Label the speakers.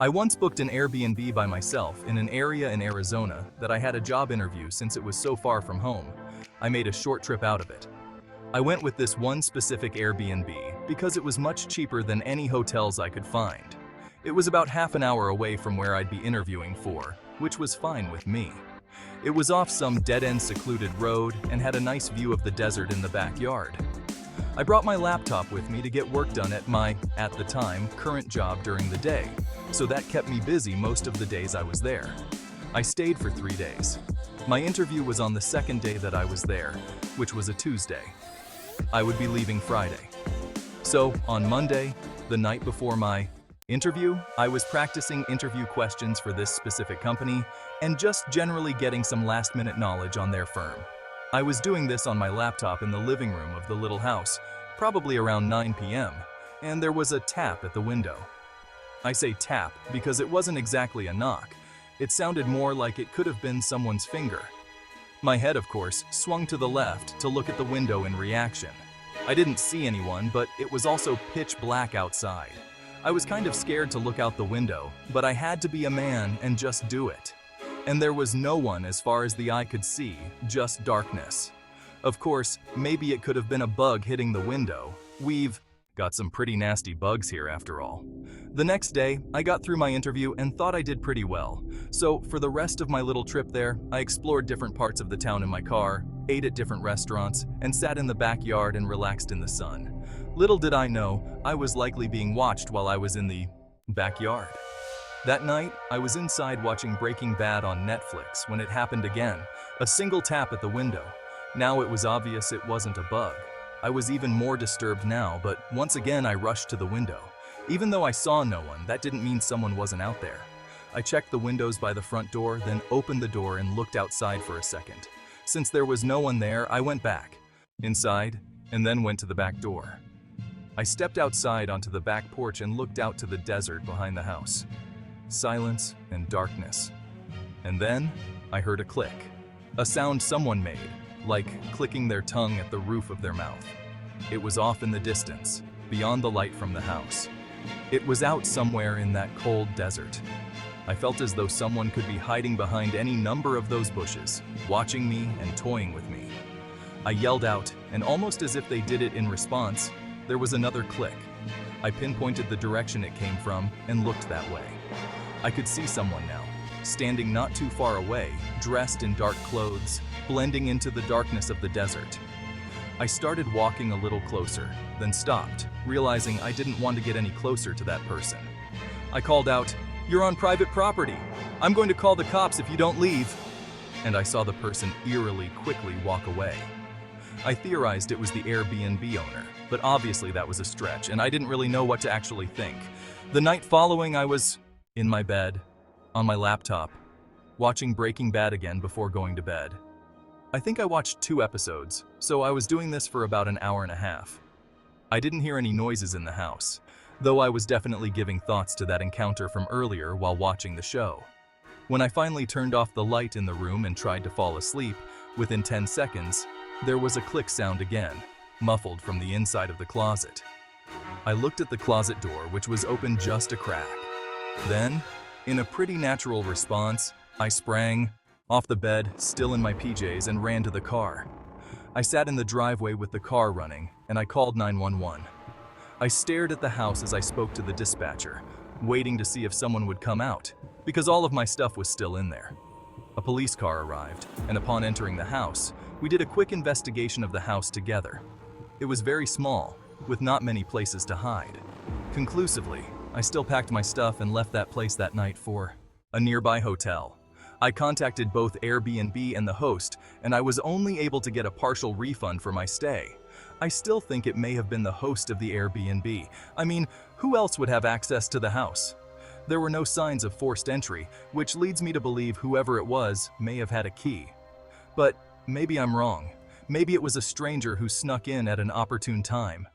Speaker 1: I once booked an Airbnb by myself in an area in Arizona that I had a job interview since it was so far from home. I made a short trip out of it. I went with this one specific Airbnb because it was much cheaper than any hotels I could find. It was about half an hour away from where I'd be interviewing for, which was fine with me. It was off some dead-end secluded road and had a nice view of the desert in the backyard. I brought my laptop with me to get work done at my, at the time, current job during the day, so that kept me busy most of the days I was there. I stayed for 3 days. My interview was on the second day that I was there, which was a Tuesday. I would be leaving Friday. So, on Monday, the night before my interview, I was practicing interview questions for this specific company and just generally getting some last-minute knowledge on their firm. I was doing this on my laptop in the living room of the little house, probably around 9 p.m., and there was a tap at the window. I say tap because it wasn't exactly a knock. It sounded more like it could have been someone's finger. My head, of course, swung to the left to look at the window in reaction. I didn't see anyone, but it was also pitch black outside. I was kind of scared to look out the window, but I had to be a man and just do it. And there was no one as far as the eye could see, just darkness. Of course, maybe it could have been a bug hitting the window. We've got some pretty nasty bugs here after all. The next day, I got through my interview and thought I did pretty well. So for the rest of my little trip there, I explored different parts of the town in my car, ate at different restaurants, and sat in the backyard and relaxed in the sun. Little did I know, I was likely being watched while I was in the backyard. That night, I was inside watching Breaking Bad on Netflix when it happened again, a single tap at the window. Now it was obvious it wasn't a bug. I was even more disturbed now, but once again I rushed to the window. Even though I saw no one, that didn't mean someone wasn't out there. I checked the windows by the front door, then opened the door and looked outside for a second. Since there was no one there, I went back, inside, and then went to the back door. I stepped outside onto the back porch and looked out to the desert behind the house. Silence and darkness. And then, I heard a click. A sound someone made, like clicking their tongue at the roof of their mouth. It was off in the distance, beyond the light from the house. It was out somewhere in that cold desert. I felt as though someone could be hiding behind any number of those bushes, watching me and toying with me. I yelled out, and almost as if they did it in response, there was another click. I pinpointed the direction it came from and looked that way. I could see someone now, standing not too far away, dressed in dark clothes, blending into the darkness of the desert. I started walking a little closer, then stopped, realizing I didn't want to get any closer to that person. I called out, "You're on private property. I'm going to call the cops if you don't leave." And I saw the person eerily quickly walk away. I theorized it was the Airbnb owner, but obviously that was a stretch, and I didn't really know what to actually think. The night following, I was in my bed, on my laptop, watching Breaking Bad again before going to bed. I think I watched 2 episodes, so I was doing this for about an hour and a half. I didn't hear any noises in the house, though I was definitely giving thoughts to that encounter from earlier while watching the show. When I finally turned off the light in the room and tried to fall asleep, within 10 seconds, there was a click sound again, muffled from the inside of the closet. I looked at the closet door, which was open just a crack. Then, in a pretty natural response, I sprang off the bed, still in my PJs, and ran to the car. I sat in the driveway with the car running, and I called 911. I stared at the house as I spoke to the dispatcher, waiting to see if someone would come out, because all of my stuff was still in there. A police car arrived, and upon entering the house, we did a quick investigation of the house together. It was very small, with not many places to hide. Conclusively, I still packed my stuff and left that place that night for a nearby hotel. I contacted both Airbnb and the host, and I was only able to get a partial refund for my stay. I still think it may have been the host of the Airbnb. I mean, who else would have access to the house? There were no signs of forced entry, which leads me to believe whoever it was may have had a key. But maybe I'm wrong. Maybe it was a stranger who snuck in at an opportune time.